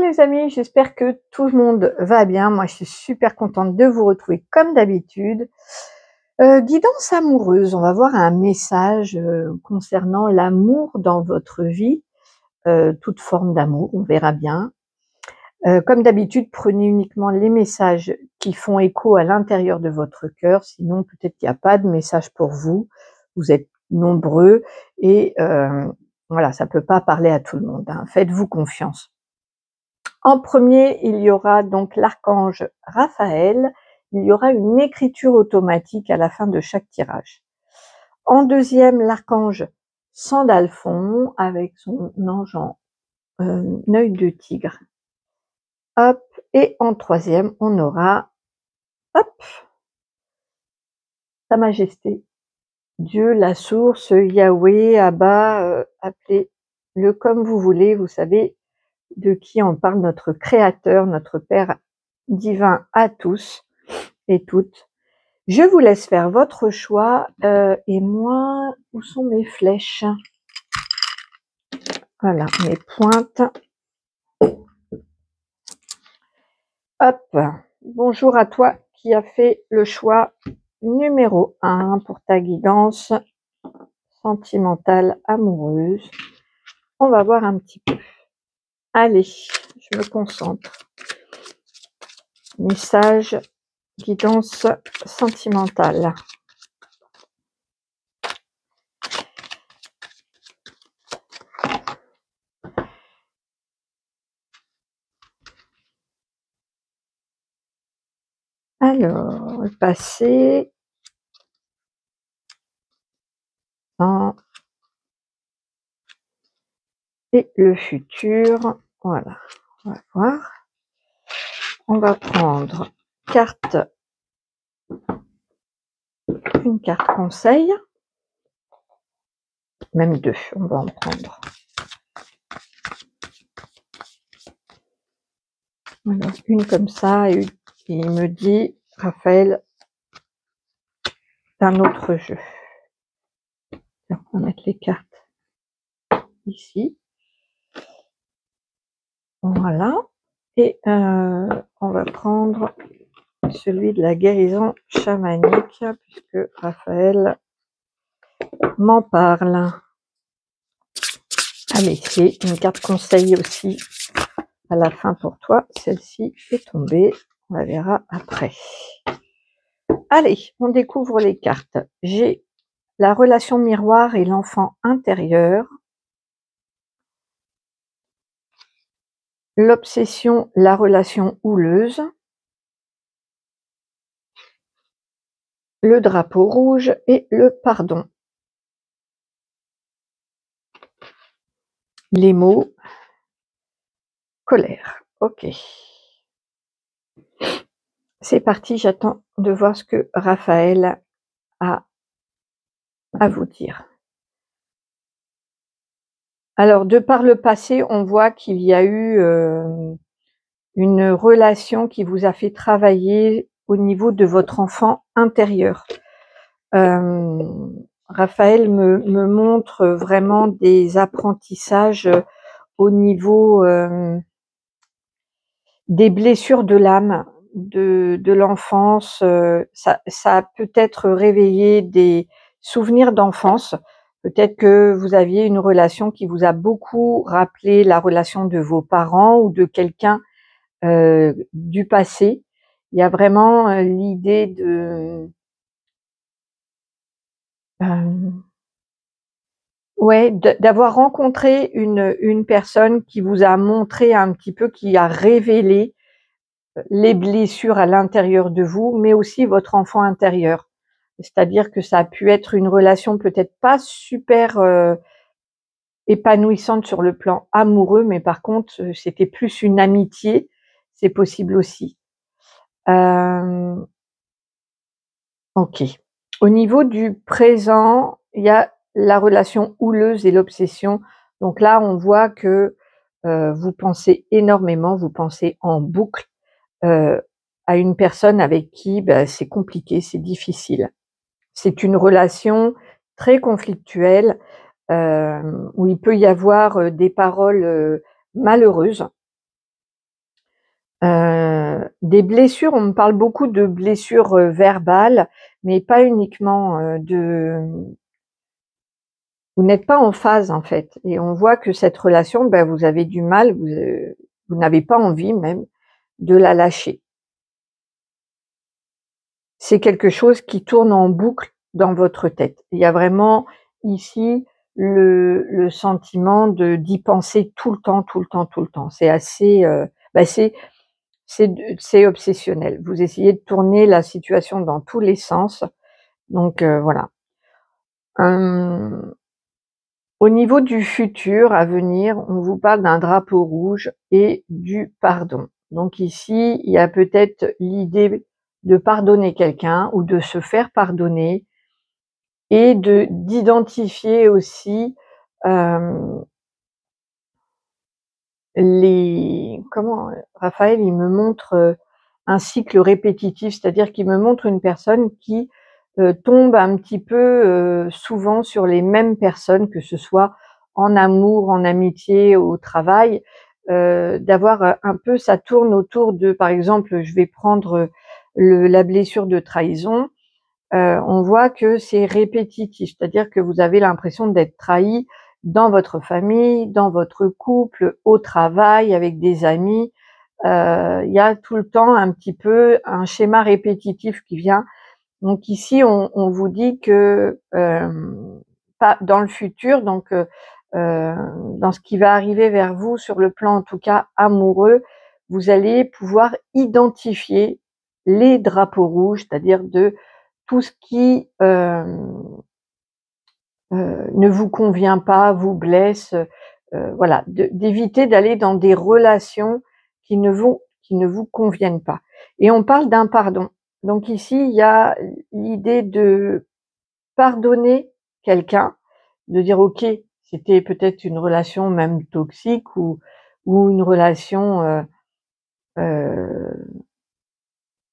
les amis, j'espère que tout le monde va bien. Moi, je suis super contente de vous retrouver comme d'habitude. Guidance amoureuse, on va voir un message concernant l'amour dans votre vie, toute forme d'amour, on verra bien. Comme d'habitude, prenez uniquement les messages qui font écho à l'intérieur de votre cœur, sinon peut-être qu'il n'y a pas de message pour vous. Vous êtes nombreux et voilà, ça ne peut pas parler à tout le monde, hein. Faites-vous confiance. En premier, il y aura donc l'archange Raphaël. Il y aura une écriture automatique à la fin de chaque tirage. En deuxième, l'archange Sandalphon avec son ange en œil de tigre. Hop. Et en troisième, on aura hop, Sa Majesté, Dieu, la source, Yahweh, Abba, appelez-le comme vous voulez. Vous savez de qui on parle, notre Créateur, notre Père divin à tous et toutes. Je vous laisse faire votre choix. Et moi, où sont mes flèches? Voilà, mes pointes. Hop, bonjour à toi qui a fait le choix numéro 1 pour ta guidance sentimentale amoureuse. On va voir un petit peu. Allez, je me concentre. Message, guidance sentimentale. Alors, le passé, et le futur. Voilà, on va voir. On va prendre une carte conseil, même deux, on va en prendre. Alors, une comme ça, et il me dit, Raphaël, d'un autre jeu. Alors, on va mettre les cartes ici. Voilà. Et on va prendre celui de la guérison chamanique, puisque Raphaël m'en parle. Allez, c'est une carte conseil aussi à la fin pour toi. Celle-ci est tombée, on la verra après. Allez, on découvre les cartes. J'ai la relation miroir et l'enfant intérieur. L'obsession, la relation houleuse. Le drapeau rouge et le pardon. Les mots, colère. Ok. C'est parti, j'attends de voir ce que Raphaël a à vous dire. Alors, de par le passé, on voit qu'il y a eu une relation qui vous a fait travailler au niveau de votre enfant intérieur. Raphaël me montre vraiment des apprentissages au niveau des blessures de l'âme, de l'enfance. Ça a peut-être réveillé des souvenirs d'enfance. Peut-être que vous aviez une relation qui vous a beaucoup rappelé la relation de vos parents ou de quelqu'un du passé. Il y a vraiment l'idée de ouais, d'avoir rencontré une personne qui vous a montré un petit peu, qui a révélé les blessures à l'intérieur de vous, mais aussi votre enfant intérieur. C'est-à-dire que ça a pu être une relation peut-être pas super épanouissante sur le plan amoureux, mais par contre, c'était plus une amitié, c'est possible aussi. Ok. Au niveau du présent, il y a la relation houleuse et l'obsession. Donc là, on voit que vous pensez énormément, vous pensez en boucle à une personne avec qui c'est compliqué, c'est difficile. C'est une relation très conflictuelle où il peut y avoir des paroles malheureuses. Des blessures, on me parle beaucoup de blessures verbales, mais pas uniquement vous n'êtes pas en phase en fait, et on voit que cette relation, ben, vous avez du mal, vous n'avez pas envie même de la lâcher. C'est quelque chose qui tourne en boucle dans votre tête. Il y a vraiment ici le sentiment d'y penser tout le temps, tout le temps, tout le temps. C'est assez, bah, c'est obsessionnel. Vous essayez de tourner la situation dans tous les sens, donc voilà. Au niveau du futur à venir, on vous parle d'un drapeau rouge et du pardon. Donc ici, il y a peut-être l'idée de pardonner quelqu'un ou de se faire pardonner, et d'identifier aussi Raphaël, il me montre un cycle répétitif, c'est-à-dire qu'il me montre une personne qui tombe un petit peu souvent sur les mêmes personnes, que ce soit en amour, en amitié, au travail, d'avoir un peu, ça tourne autour de, par exemple, je vais prendre la blessure de trahison. On voit que c'est répétitif, c'est-à-dire que vous avez l'impression d'être trahi dans votre famille, dans votre couple, au travail, avec des amis. Il y a tout le temps un petit peu un schéma répétitif qui vient. Donc ici, on vous dit que pas dans le futur, donc dans ce qui va arriver vers vous sur le plan en tout cas amoureux, vous allez pouvoir identifier les drapeaux rouges, c'est-à-dire de tout ce qui ne vous convient pas, vous blesse, voilà, d'éviter d'aller dans des relations qui ne vous conviennent pas. Et on parle d'un pardon. Donc ici, il y a l'idée de pardonner quelqu'un, de dire OK, c'était peut-être une relation même toxique ou une relation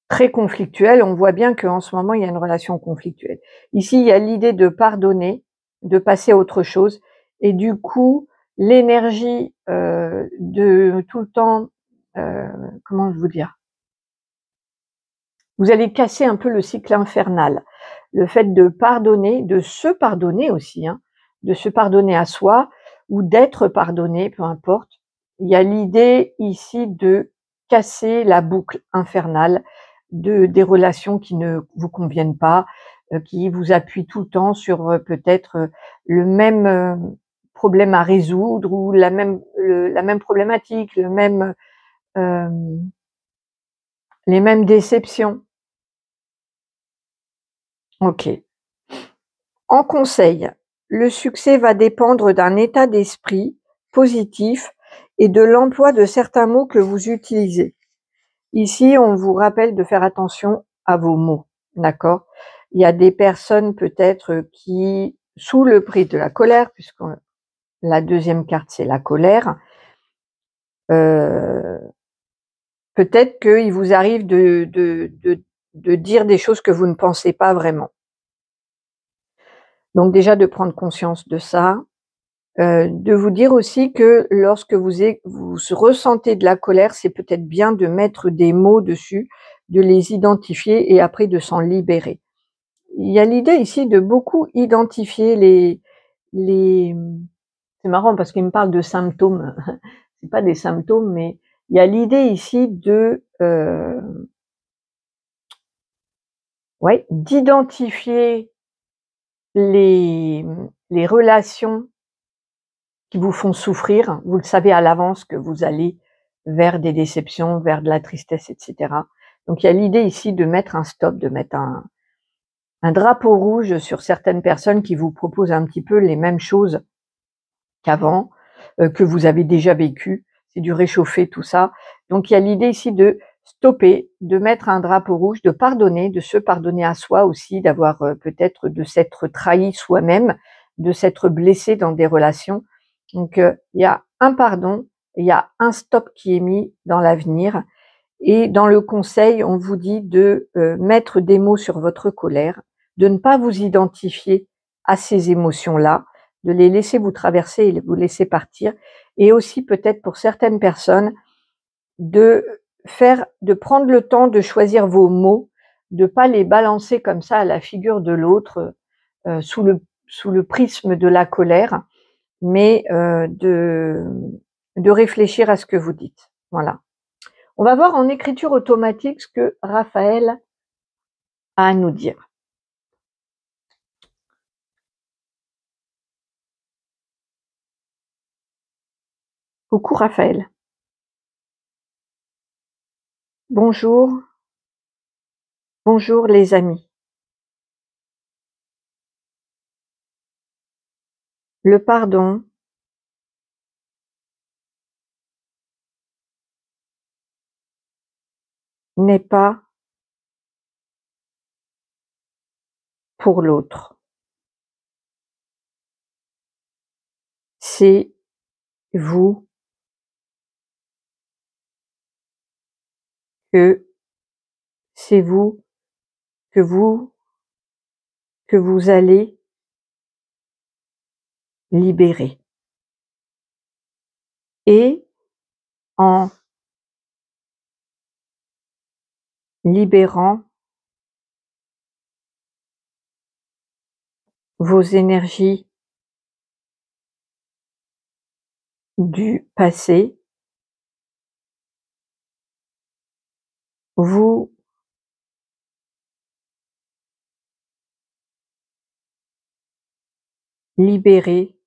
très conflictuelle. On voit bien qu'en ce moment, il y a une relation conflictuelle. Ici, il y a l'idée de pardonner, de passer à autre chose, et du coup, l'énergie de tout le temps, comment je vous dire? Vous allez casser un peu le cycle infernal. Le fait de pardonner, de se pardonner aussi, hein, de se pardonner à soi ou d'être pardonné, peu importe. Il y a l'idée ici de casser la boucle infernale des relations qui ne vous conviennent pas, qui vous appuient tout le temps sur peut-être le même problème à résoudre, ou la même problématique, euh, les mêmes déceptions. Ok. En conseil, le succès va dépendre d'un état d'esprit positif et de l'emploi de certains mots que vous utilisez. Ici, on vous rappelle de faire attention à vos mots, d'accord? Il y a des personnes peut-être qui, sous le prix de la colère, puisque la deuxième carte c'est la colère, peut-être qu'il vous arrive de dire des choses que vous ne pensez pas vraiment. Donc déjà de prendre conscience de ça. De vous dire aussi que lorsque vous ressentez de la colère, c'est peut-être bien de mettre des mots dessus, de les identifier et après de s'en libérer. Il y a l'idée ici de beaucoup identifier les c'est marrant parce qu'il me parle de symptômes, c'est pas des symptômes, mais il y a l'idée ici d'identifier les relations qui vous font souffrir. Vous le savez à l'avance que vous allez vers des déceptions, vers de la tristesse, etc. Donc il y a l'idée ici de mettre un stop, de mettre un drapeau rouge sur certaines personnes qui vous proposent un petit peu les mêmes choses qu'avant, que vous avez déjà vécu. C'est du réchauffé, tout ça. Donc il y a l'idée ici de stopper, de mettre un drapeau rouge, de pardonner, de se pardonner à soi aussi, d'avoir peut-être de s'être trahi soi-même, de s'être blessé dans des relations. Donc il y a un pardon, il y a un stop qui est mis dans l'avenir. Et dans le conseil, on vous dit de mettre des mots sur votre colère, de ne pas vous identifier à ces émotions-là, de les laisser vous traverser et vous laisser partir. Et aussi peut-être pour certaines personnes de de prendre le temps de choisir vos mots, de pas les balancer comme ça à la figure de l'autre, sous le prisme de la colère, mais de réfléchir à ce que vous dites. Voilà. On va voir en écriture automatique ce que Raphaël a à nous dire. Coucou Raphaël. Bonjour. Bonjour les amis. Le pardon n'est pas pour l'autre. C'est vous que c'est vous que vous allez libérer. Et en libérant vos énergies du passé, vous libérez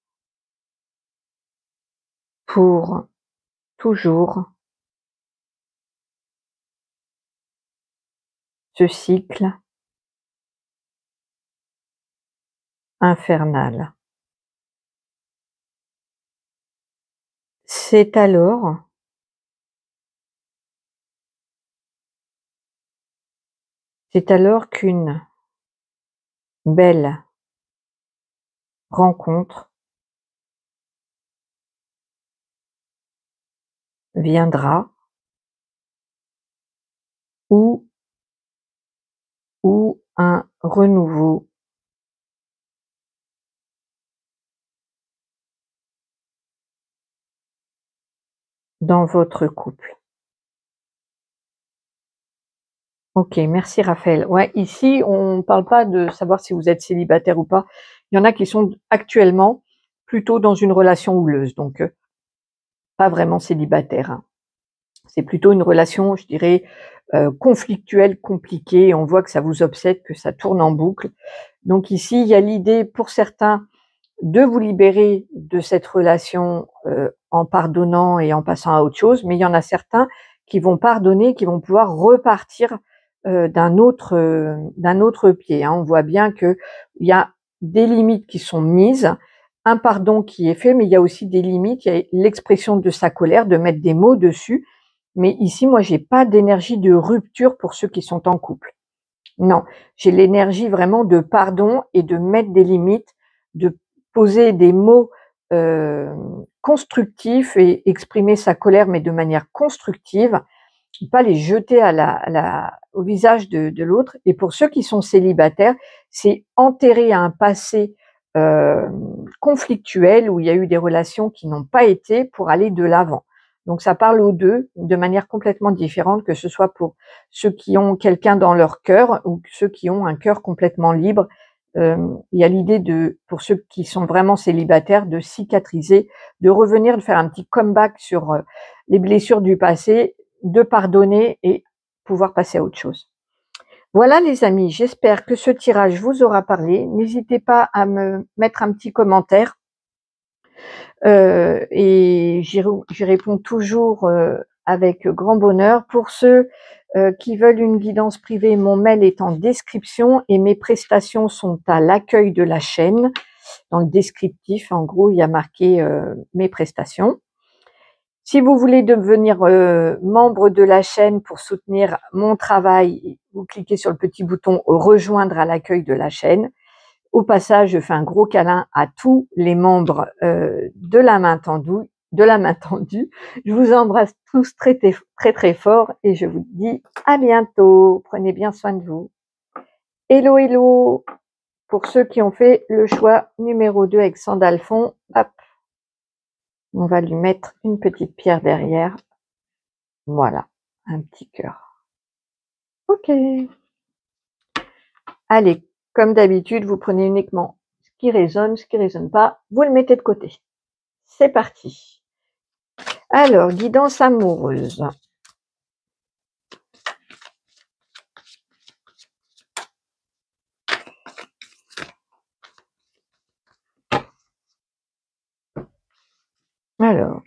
pour toujours ce cycle infernal. C'est alors qu'une belle rencontre viendra ou un renouveau dans votre couple. Ok, merci Raphaël. Ouais, ici, on ne parle pas de savoir si vous êtes célibataire ou pas. Il y en a qui sont actuellement plutôt dans une relation houleuse, donc pas vraiment célibataire, hein. C'est plutôt une relation, je dirais, conflictuelle, compliquée. On voit que ça vous obsède, que ça tourne en boucle. Donc ici, il y a l'idée pour certains de vous libérer de cette relation en pardonnant et en passant à autre chose, mais il y en a certains qui vont pardonner, qui vont pouvoir repartir d'un autre pied, hein. On voit bien que il y a des limites qui sont mises, un pardon qui est fait, mais il y a aussi des limites, il y a l'expression de sa colère, de mettre des mots dessus. Mais ici, moi, j'ai pas d'énergie de rupture pour ceux qui sont en couple. Non, j'ai l'énergie vraiment de pardon et de mettre des limites, de poser des mots constructifs et exprimer sa colère, mais de manière constructive, pas les jeter au visage de l'autre. Et pour ceux qui sont célibataires, c'est enterrer un passé conflictuel où il y a eu des relations qui n'ont pas été pour aller de l'avant. Donc ça parle aux deux de manière complètement différente, que ce soit pour ceux qui ont quelqu'un dans leur cœur ou ceux qui ont un cœur complètement libre. Il y a l'idée pour ceux qui sont vraiment célibataires, de cicatriser, de revenir, de faire un petit comeback sur les blessures du passé, de pardonner et pouvoir passer à autre chose. Voilà les amis, j'espère que ce tirage vous aura parlé. N'hésitez pas à me mettre un petit commentaire et j'y réponds toujours avec grand bonheur. Pour ceux qui veulent une guidance privée, mon mail est en description et mes prestations sont à l'accueil de la chaîne. Dans le descriptif, en gros, il y a marqué mes prestations. Si vous voulez devenir membre de la chaîne pour soutenir mon travail, vous cliquez sur le petit bouton rejoindre à l'accueil de la chaîne. Au passage, je fais un gros câlin à tous les membres de la main tendue. Je vous embrasse tous très très très fort et je vous dis à bientôt. Prenez bien soin de vous. Hello hello. Pour ceux qui ont fait le choix numéro 2 avec Sandalphon, hop, on va lui mettre une petite pierre derrière. Voilà. un petit cœur. Ok. Allez, comme d'habitude, vous prenez uniquement ce qui résonne pas, vous le mettez de côté. C'est parti. Alors, guidance amoureuse. Alors,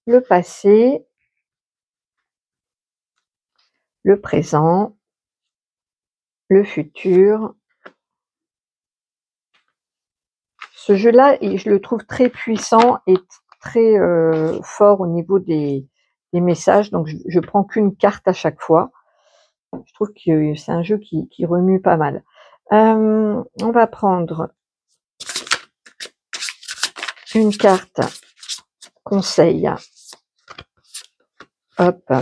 le passé, le présent, le futur. Ce jeu-là, je le trouve très puissant et très fort au niveau des messages. Donc, je prends qu'une carte à chaque fois. Je trouve que c'est un jeu qui remue pas mal. On va prendre une carte conseil. Hop.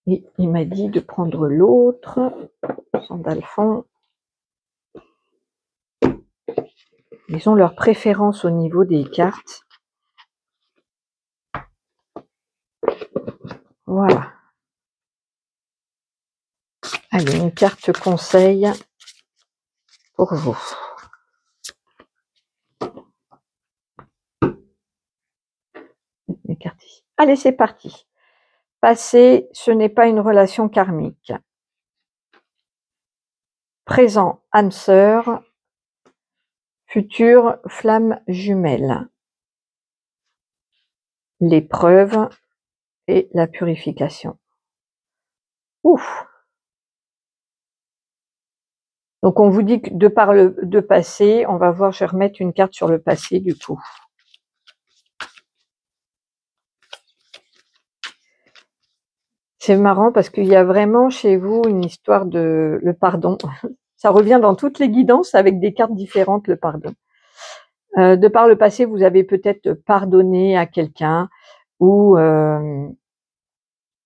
Et il m'a dit de prendre l'autre. Sandalphon. Ils ont leur préférence au niveau des cartes. Voilà. Allez, une carte conseil pour vous. Les cartes ici. Allez, c'est parti. Passé, ce n'est pas une relation karmique. Présent, âme sœur. Futur, flamme jumelle. L'épreuve et la purification. Ouf! Donc on vous dit que de par le passé, on va voir, je vais remettre une carte sur le passé du coup. C'est marrant parce qu'il y a vraiment chez vous une histoire de le pardon. Ça revient dans toutes les guidances avec des cartes différentes, le pardon. De par le passé, vous avez peut-être pardonné à quelqu'un ou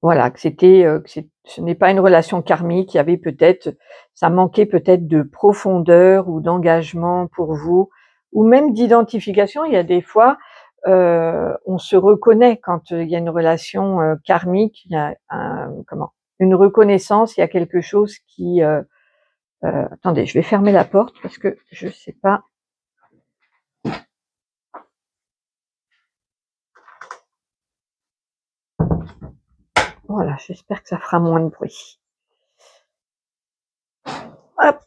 voilà, que ce n'est pas une relation karmique, il y avait peut-être, ça manquait peut-être de profondeur ou d'engagement pour vous, ou même d'identification. Il y a des fois, on se reconnaît quand il y a une relation karmique, il y a une reconnaissance, il y a quelque chose qui... attendez, je vais fermer la porte parce que je sais pas. Voilà, j'espère que ça fera moins de bruit. Hop.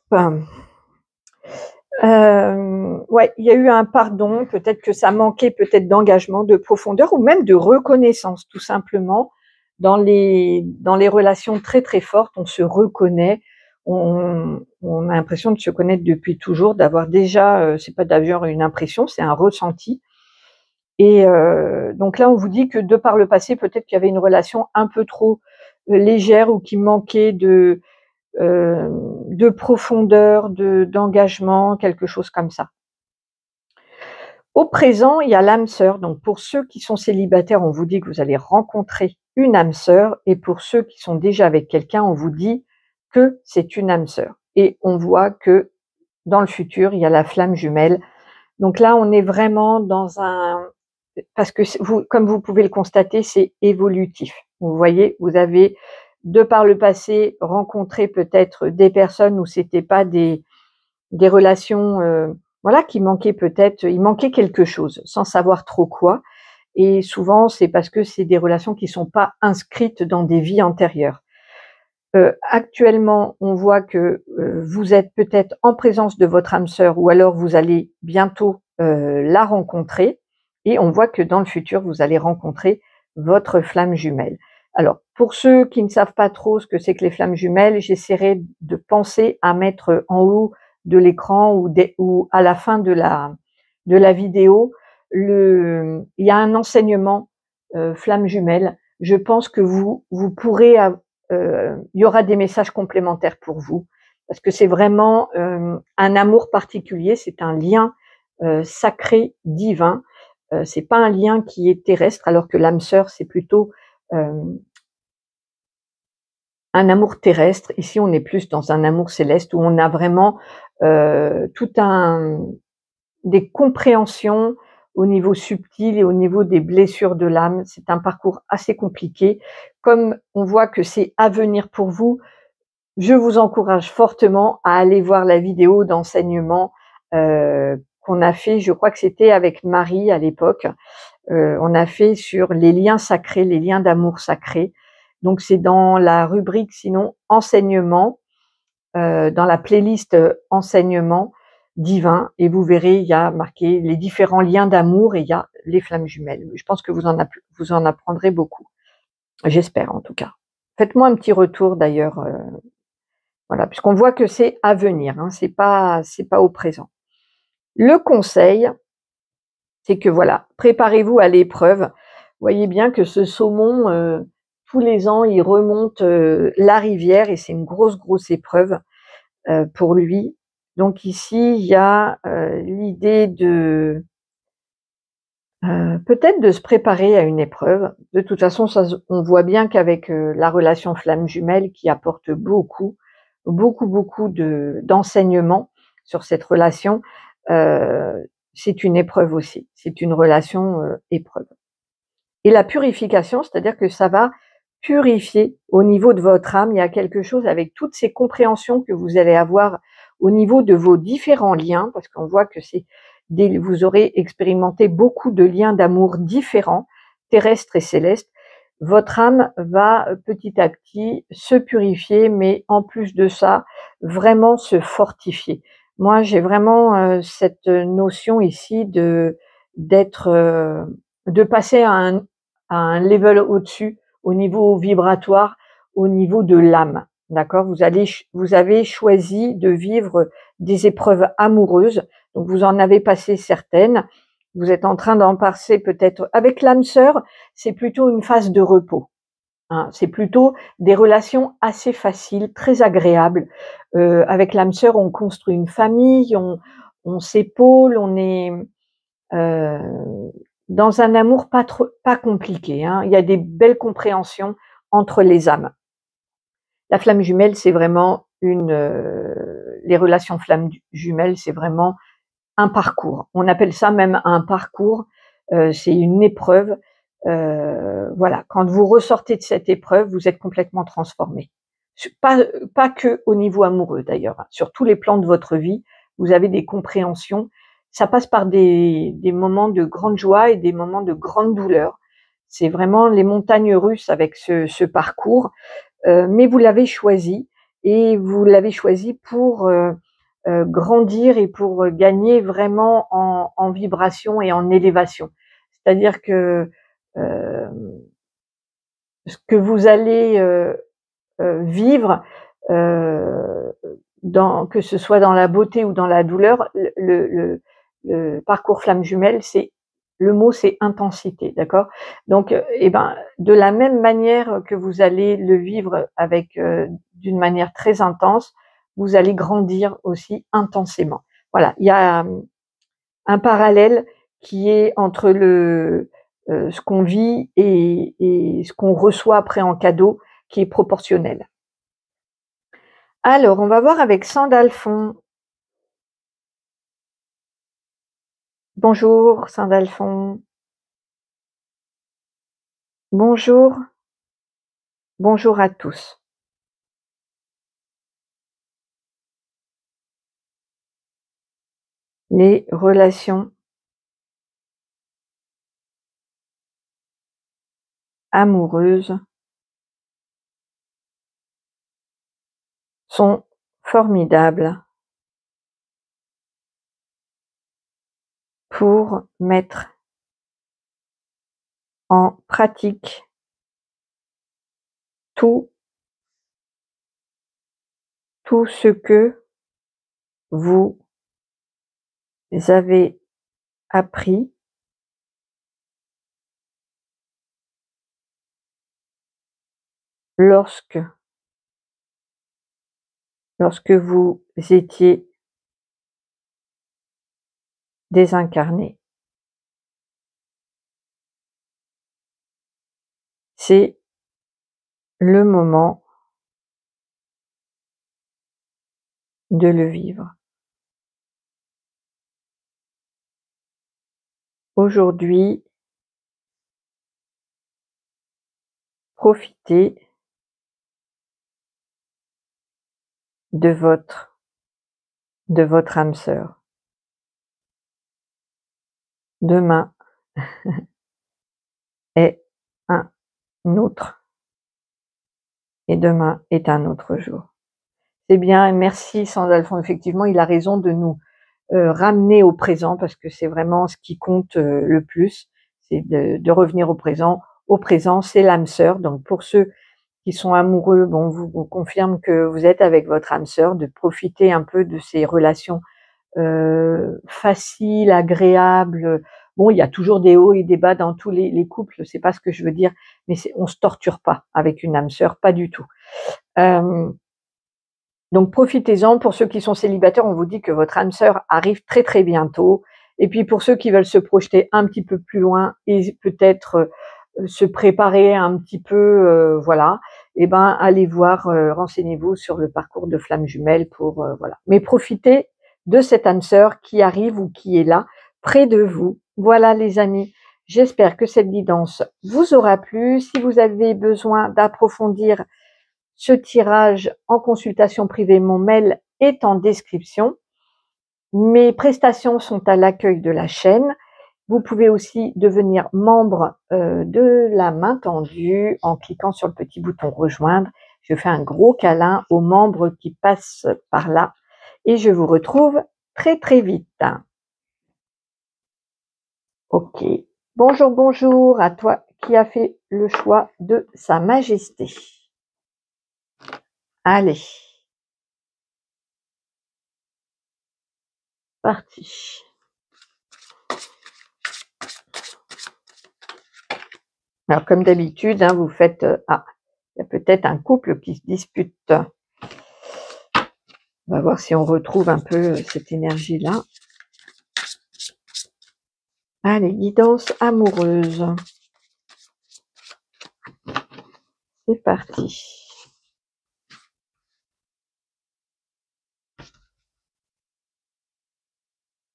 Ouais, il y a eu un pardon, peut-être que ça manquait peut-être d'engagement, de profondeur ou même de reconnaissance, tout simplement. Dans les relations très très fortes, on se reconnaît, on a l'impression de se connaître depuis toujours, d'avoir déjà, c'est pas d'avoir une impression, c'est un ressenti. Et donc là, on vous dit que de par le passé, peut-être qu'il y avait une relation un peu trop légère ou qui manquait de profondeur, d'engagement, quelque chose comme ça. Au présent, il y a l'âme sœur. Donc pour ceux qui sont célibataires, on vous dit que vous allez rencontrer une âme sœur. Et pour ceux qui sont déjà avec quelqu'un, on vous dit que c'est une âme sœur. Et on voit que dans le futur, il y a la flamme jumelle. Donc là, on est vraiment dans un... Parce que vous, comme vous pouvez le constater, c'est évolutif. Vous voyez, vous avez, de par le passé, rencontré peut-être des personnes où c'était pas des relations, voilà, qui manquaient peut-être, il manquait quelque chose, sans savoir trop quoi. Et souvent, c'est parce que c'est des relations qui sont pas inscrites dans des vies antérieures. Actuellement, on voit que vous êtes peut-être en présence de votre âme sœur ou alors vous allez bientôt la rencontrer et on voit que dans le futur, vous allez rencontrer votre flamme jumelle. Alors, pour ceux qui ne savent pas trop ce que c'est que les flammes jumelles, j'essaierai de penser à mettre en haut de l'écran ou à la fin de la vidéo, il y a un enseignement flamme jumelle. Je pense que vous pourrez il y aura des messages complémentaires pour vous parce que c'est vraiment un amour particulier, c'est un lien sacré, divin. C'est pas un lien qui est terrestre, alors que l'âme sœur c'est plutôt un amour terrestre. Ici, on est plus dans un amour céleste où on a vraiment des compréhensions, au niveau subtil et au niveau des blessures de l'âme. C'est un parcours assez compliqué. Comme on voit que c'est à venir pour vous, je vous encourage fortement à aller voir la vidéo d'enseignement qu'on a fait, je crois que c'était avec Marie à l'époque. On a fait sur les liens sacrés, les liens d'amour sacrés. Donc c'est dans la rubrique sinon enseignement, dans la playlist enseignement divin, et vous verrez, il y a marqué les différents liens d'amour et il y a les flammes jumelles. Je pense que vous en apprendrez beaucoup. J'espère en tout cas. Faites-moi un petit retour d'ailleurs, voilà, puisqu'on voit que c'est à venir, hein, c'est pas au présent. Le conseil, c'est que voilà, préparez-vous à l'épreuve. Voyez bien que ce saumon, tous les ans, il remonte la rivière et c'est une grosse épreuve pour lui. Donc ici, il y a l'idée de peut-être de se préparer à une épreuve. De toute façon, ça, on voit bien qu'avec la relation flamme jumelle qui apporte beaucoup d'enseignements sur cette relation, c'est une épreuve aussi. C'est une relation épreuve. Et la purification, c'est-à-dire que ça va purifier au niveau de votre âme. Il y a quelque chose avec toutes ces compréhensions que vous allez avoir au niveau de vos différents liens, parce qu'on voit que vous aurez expérimenté beaucoup de liens d'amour différents, terrestres et célestes. Votre âme va petit à petit se purifier, mais en plus de ça, vraiment se fortifier. Moi, j'ai vraiment cette notion ici de passer à un level au-dessus, au niveau vibratoire, au niveau de l'âme. D'accord? Vous avez choisi de vivre des épreuves amoureuses, donc vous en avez passé certaines. Vous êtes en train d'en passer peut-être avec l'âme sœur, c'est plutôt une phase de repos. Hein, c'est plutôt des relations assez faciles, très agréables. Avec l'âme sœur, on construit une famille, on s'épaule, on est dans un amour pas compliqué. Hein. Il y a des belles compréhensions entre les âmes. La flamme jumelle, c'est vraiment les relations flammes jumelles, c'est vraiment un parcours. On appelle ça même un parcours. C'est une épreuve. Voilà, quand vous ressortez de cette épreuve, vous êtes complètement transformé. Pas que au niveau amoureux d'ailleurs. Sur tous les plans de votre vie, vous avez des compréhensions. Ça passe par des moments de grande joie et des moments de grande douleur. C'est vraiment les montagnes russes avec ce parcours. Mais vous l'avez choisi et vous l'avez choisi pour grandir et pour gagner vraiment en vibration et en élévation. C'est-à-dire que ce que vous allez vivre, que ce soit dans la beauté ou dans la douleur, le parcours flamme jumelle, le mot c'est intensité, d'accord? Donc, de la même manière que vous allez le vivre avec d'une manière très intense, vous allez grandir aussi intensément. Voilà, il y a un parallèle qui est entre ce qu'on vit et ce qu'on reçoit après en cadeau, qui est proportionnel. Alors, on va voir avec Sandalphon. Bonjour Sandalphon. Bonjour. Bonjour à tous. Les relations amoureuses sont formidables pour mettre en pratique tout ce que vous avez appris lorsque vous étiez désincarné. C'est le moment de le vivre. aujourd'hui, profitez de votre âme sœur. Demain est un autre et demain est un autre jour. C'est bien, et merci Sandalphon, effectivement, il a raison de nous ramener au présent, parce que c'est vraiment ce qui compte le plus, c'est de revenir au présent. Au présent, c'est l'âme sœur. Donc pour ceux qui sont amoureux, bon, vous confirme que vous êtes avec votre âme sœur, de profiter un peu de ces relations faciles, agréables. Bon, il y a toujours des hauts et des bas dans tous les couples, c'est pas ce que je veux dire, mais on se torture pas avec une âme sœur, pas du tout. Donc profitez-en. Pour ceux qui sont célibataires, on vous dit que votre âme sœur arrive très très bientôt. Et puis pour ceux qui veulent se projeter un petit peu plus loin et peut-être se préparer un petit peu, voilà, et ben allez voir, renseignez-vous sur le parcours de flamme jumelle pour voilà. Mais profitez de cette âme sœur qui arrive ou qui est là près de vous. Voilà les amis, j'espère que cette guidance vous aura plu. Si vous avez besoin d'approfondir ce tirage en consultation privée, mon mail est en description. Mes prestations sont à l'accueil de la chaîne. Vous pouvez aussi devenir membre de la main tendue en cliquant sur le petit bouton rejoindre. Je fais un gros câlin aux membres qui passent par là et je vous retrouve très très vite. Ok. Bonjour, bonjour à toi qui as fait le choix de Sa Majesté. Allez. Parti. Alors comme d'habitude, hein, vous faites il y a peut-être un couple qui se dispute. On va voir si on retrouve un peu cette énergie-là. Allez, guidance amoureuse. C'est parti.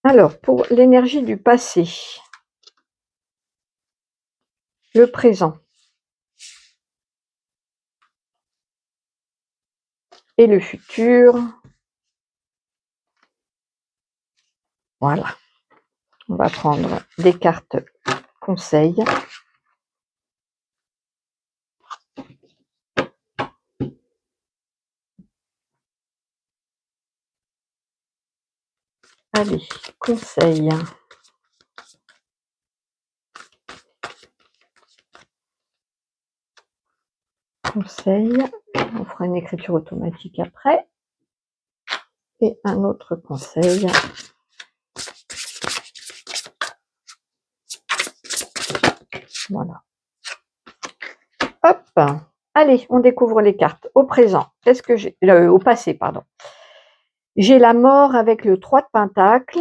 Alors, pour l'énergie du passé, le présent et le futur. Voilà. On va prendre des cartes conseils. Allez, conseils. Conseil. On fera une écriture automatique après. Et un autre conseil. Voilà. Hop. Allez, on découvre les cartes. Au présent, qu'est-ce que j'ai au passé, pardon. J'ai la mort avec le 3 de Pentacle.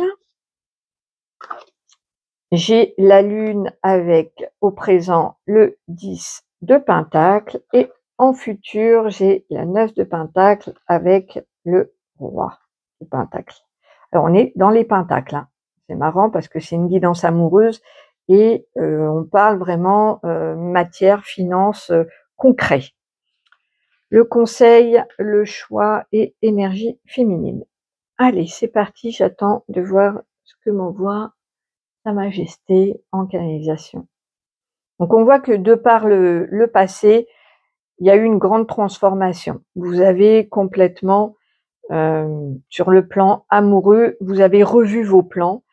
J'ai la Lune avec, au présent, le 10 de Pentacle. Et en futur, j'ai la 9 de Pentacle avec le Roi de Pentacle. Alors, on est dans les Pentacles. Hein. C'est marrant parce que c'est une guidance amoureuse et on parle vraiment matière, finance, concret. Le conseil, le choix et énergie féminine. Allez, c'est parti, j'attends de voir ce que m'envoie Sa Majesté en canalisation. Donc on voit que de par le passé, il y a eu une grande transformation. Vous avez complètement, sur le plan amoureux, vous avez revu vos plans.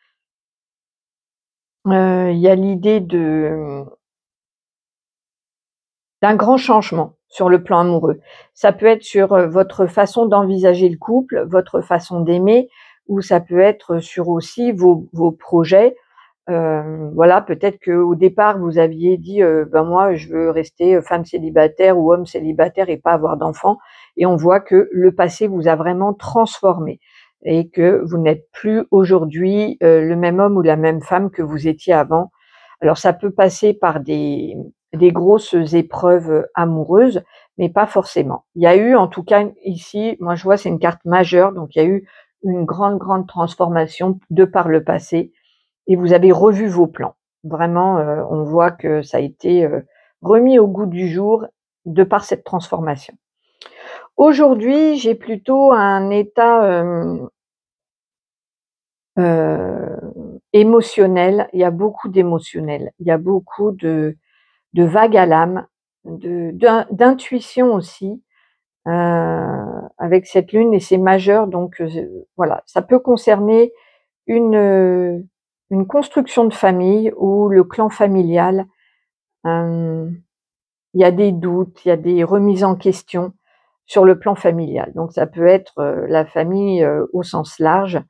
Il y a l'idée d'un grand changement sur le plan amoureux. Ça peut être sur votre façon d'envisager le couple, votre façon d'aimer, ou ça peut être sur aussi vos projets. Voilà, peut-être qu'au départ, vous aviez dit ben moi, je veux rester femme célibataire ou homme célibataire et pas avoir d'enfants. Et on voit que le passé vous a vraiment transformé et que vous n'êtes plus aujourd'hui le même homme ou la même femme que vous étiez avant. Alors ça peut passer par des grosses épreuves amoureuses, mais pas forcément. Il y a eu, en tout cas ici, moi je vois c'est une carte majeure, donc il y a eu une grande transformation de par le passé et vous avez revu vos plans. Vraiment, on voit que ça a été, remis au goût du jour de par cette transformation. Aujourd'hui, j'ai plutôt un état, émotionnel. Il y a beaucoup d'émotionnel. Il y a beaucoup de vagues à l'âme, d'intuition aussi, avec cette lune et c'est majeur donc voilà. Ça peut concerner une construction de famille ou le clan familial. Hem, il y a des doutes, il y a des remises en question sur le plan familial. Donc ça peut être, la famille, au sens large.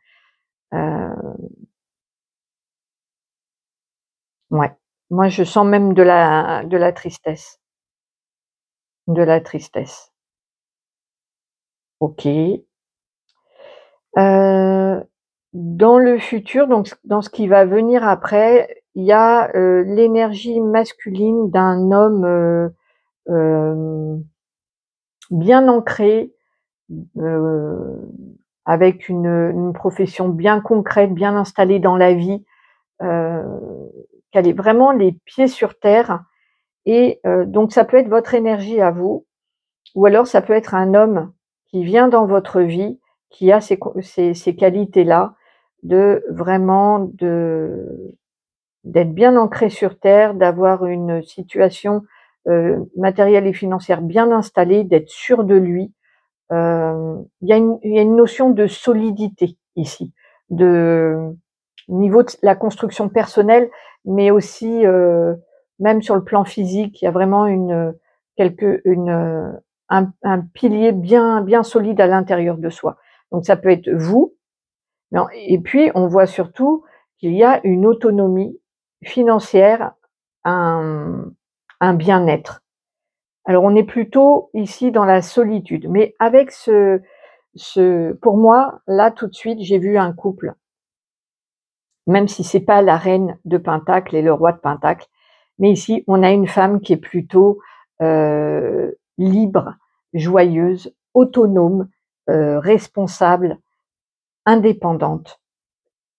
Heu, ouais. Moi je sens même de la tristesse, de la tristesse. OK. Heu, dans le futur, donc dans ce qui va venir après, il y a, l'énergie masculine d'un homme, hem, bien ancré, heu, avec une profession bien concrète, bien installée dans la vie, heu, qui a vraiment les pieds sur terre et donc ça peut être votre énergie à vous ou alors ça peut être un homme qui vient dans votre vie, qui a ces qualités-là, de vraiment d'être bien ancré sur terre, d'avoir une situation, matérielle et financière bien installée, d'être sûr de lui. Il y a une notion de solidité ici, de niveau de la construction personnelle, mais aussi, même sur le plan physique, il y a vraiment un pilier bien solide à l'intérieur de soi. Donc ça peut être vous, non et puis on voit surtout qu'il y a une autonomie financière, un un bien-être. Alors on est plutôt ici dans la solitude, mais avec pour moi, là tout de suite, j'ai vu un couple, même si c'est pas la reine de Pentacle et le roi de Pentacle, mais ici on a une femme qui est plutôt, libre, joyeuse, autonome, responsable, indépendante.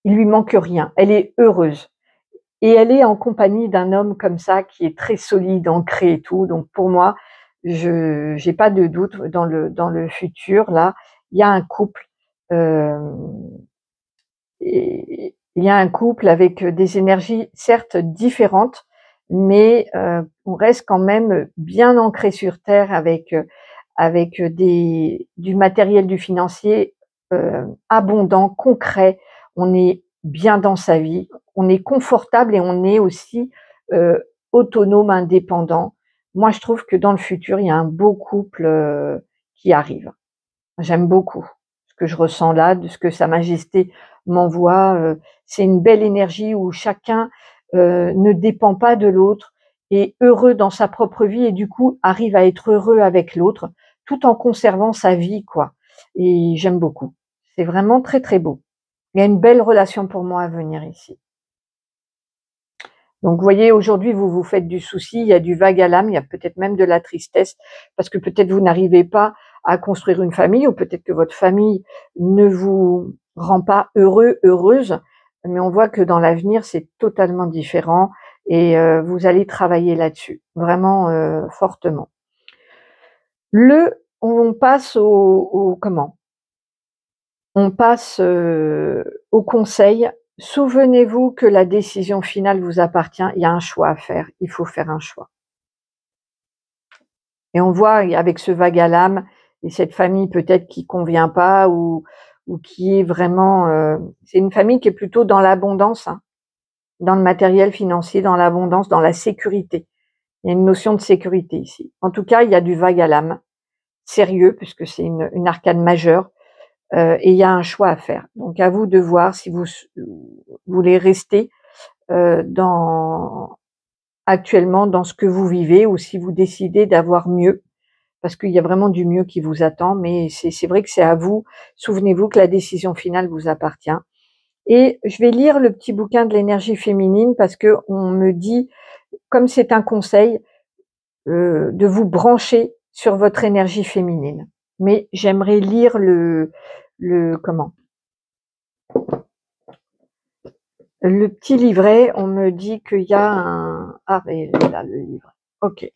Il lui manque rien, elle est heureuse. Et elle est en compagnie d'un homme comme ça qui est très solide, ancré et tout. Donc pour moi, je j'ai pas de doute dans le futur là, il y a un couple, hem et il y a un couple avec, des énergies certes différentes, mais on reste quand même bien ancré sur terre avec, du matériel, du financier, abondant, concret. On est bien dans sa vie, on est confortable et on est aussi, autonome, indépendant. Moi, je trouve que dans le futur, il y a un beau couple, qui arrive. J'aime beaucoup ce que je ressens là, de ce que Sa Majesté m'envoie, c'est une belle énergie où chacun, ne dépend pas de l'autre, est heureux dans sa propre vie et du coup arrive à être heureux avec l'autre, tout en conservant sa vie quoi et j'aime beaucoup. C'est vraiment très, très beau. Il y a une belle relation pour moi à venir ici. Donc vous voyez, aujourd'hui, vous vous faites du souci, il y a du vague à l'âme, il y a peut-être même de la tristesse, parce que peut-être vous n'arrivez pas à construire une famille, ou peut-être que votre famille ne vous rend pas heureux, heureuse, mais on voit que dans l'avenir, c'est totalement différent et vous allez travailler là-dessus, vraiment fortement. On passe au comment? On passe, au conseil. Souvenez-vous que la décision finale vous appartient. Il y a un choix à faire. Il faut faire un choix. Et on voit avec ce vague à l'âme et cette famille peut-être qui convient pas ou qui est vraiment, c'est une famille qui est plutôt dans l'abondance, hein, dans le matériel financier, dans l'abondance, dans la sécurité. Il y a une notion de sécurité ici. En tout cas, il y a du vague à l'âme, sérieux puisque c'est une arcane majeure. Et il y a un choix à faire. Donc à vous de voir si vous voulez rester, dans actuellement dans ce que vous vivez ou si vous décidez d'avoir mieux, parce qu'il y a vraiment du mieux qui vous attend, mais c'est vrai que c'est à vous. Souvenez-vous que la décision finale vous appartient et je vais lire le petit bouquin de l'énergie féminine parce qu'on me dit, comme c'est un conseil, de vous brancher sur votre énergie féminine. Mais j'aimerais lire le comment? Le petit livret, on me dit qu'il y a un... Ah, mais il est là, le livre. Ok.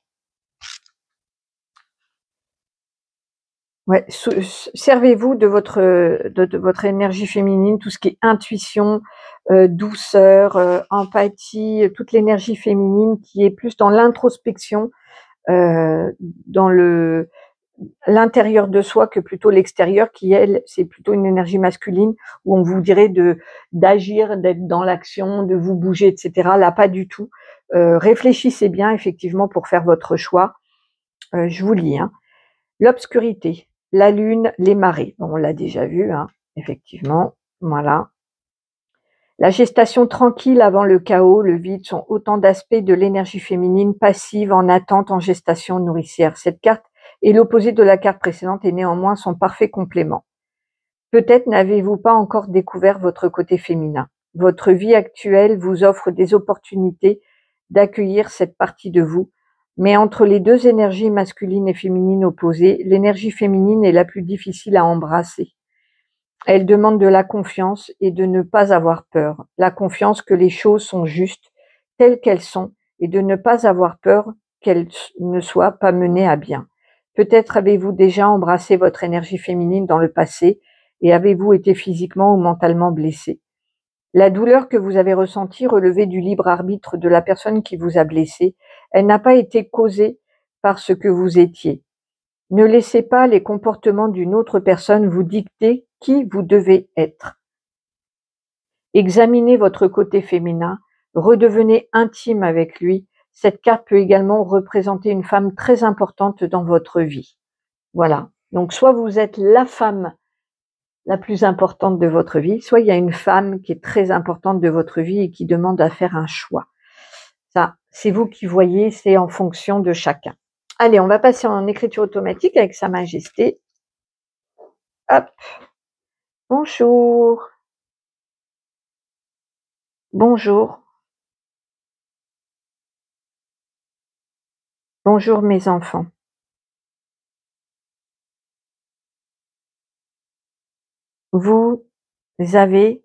Ouais, servez-vous de votre énergie féminine, tout ce qui est intuition, douceur, empathie, toute l'énergie féminine qui est plus dans l'introspection, dans l'intérieur de soi que plutôt l'extérieur, qui elle, c'est plutôt une énergie masculine où on vous dirait d'agir, d'être dans l'action, de vous bouger, etc. Là, pas du tout. Réfléchissez bien effectivement pour faire votre choix. Je vous lis, hein. L'obscurité, la lune, les marées. Bon, on l'a déjà vu, hein, effectivement. Voilà. La gestation tranquille avant le chaos, le vide sont autant d'aspects de l'énergie féminine passive en attente, en gestation nourricière. Cette carte est l'opposé de la carte précédente et néanmoins son parfait complément. Peut-être n'avez-vous pas encore découvert votre côté féminin. Votre vie actuelle vous offre des opportunités d'accueillir cette partie de vous. Mais entre les deux énergies masculines et féminines opposées, l'énergie féminine est la plus difficile à embrasser. Elle demande de la confiance et de ne pas avoir peur. La confiance que les choses sont justes, telles qu'elles sont, et de ne pas avoir peur qu'elles ne soient pas menées à bien. Peut-être avez-vous déjà embrassé votre énergie féminine dans le passé et avez-vous été physiquement ou mentalement blessé. La douleur que vous avez ressentie relevait du libre arbitre de la personne qui vous a blessé. Elle n'a pas été causée par ce que vous étiez. Ne laissez pas les comportements d'une autre personne vous dicter qui vous devez être. Examinez votre côté féminin, redevenez intime avec lui. Cette carte peut également représenter une femme très importante dans votre vie. Voilà. Donc, soit vous êtes la femme la plus importante de votre vie, soit il y a une femme qui est très importante de votre vie et qui demande à faire un choix. Ça, c'est vous qui voyez, c'est en fonction de chacun. Allez, on va passer en écriture automatique avec Sa Majesté. Hop. Bonjour. Bonjour. Bonjour mes enfants. Vous avez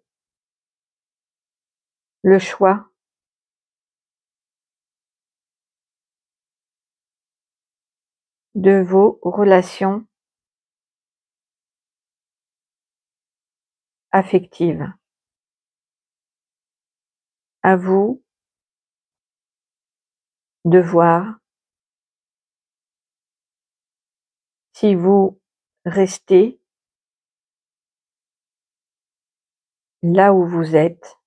le choix de vos relations affectives. À vous de voir si vous restez là où vous êtes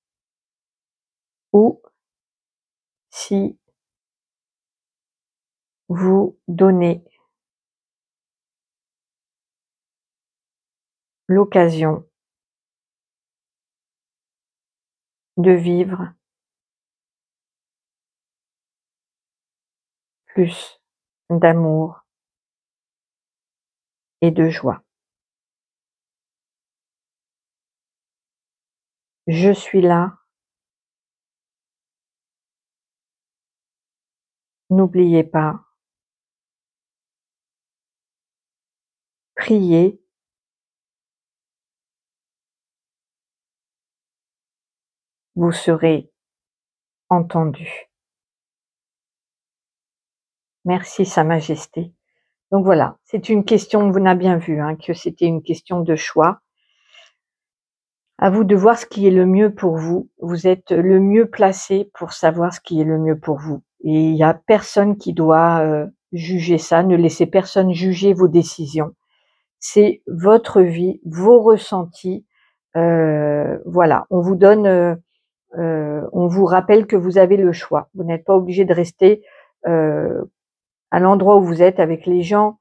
ou si vous donnez l'occasion de vivre plus d'amour et de joie. Je suis là. N'oubliez pas, priez, vous serez entendu. Merci Sa Majesté. Donc voilà, c'est une question, on a bien vu hein, que c'était une question de choix. À vous de voir ce qui est le mieux pour vous. Vous êtes le mieux placé pour savoir ce qui est le mieux pour vous. Et il n'y a personne qui doit juger ça. Ne laissez personne juger vos décisions. C'est votre vie, vos ressentis. Voilà, on vous donne, on vous rappelle que vous avez le choix. Vous n'êtes pas obligé de rester à l'endroit où vous êtes avec les gens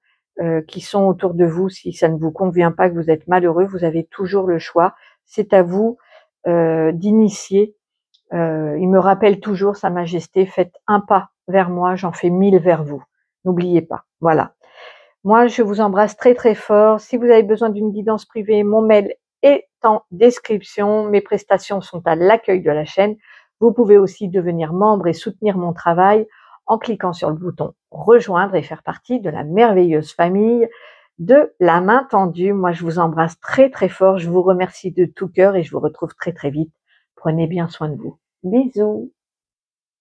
qui sont autour de vous. Si ça ne vous convient pas, que vous êtes malheureux, vous avez toujours le choix. C'est à vous d'initier. Il me rappelle toujours, Sa Majesté, faites un pas vers moi, j'en fais 1000 vers vous. N'oubliez pas. Voilà. Moi, je vous embrasse très très fort. Si vous avez besoin d'une guidance privée, mon mail est en description. Mes prestations sont à l'accueil de la chaîne. Vous pouvez aussi devenir membre et soutenir mon travail en cliquant sur le bouton rejoindre et faire partie de la merveilleuse famille de la main tendue. Moi, je vous embrasse très très fort. Je vous remercie de tout cœur et je vous retrouve très très vite Prenez bien soin de vous. Bisous.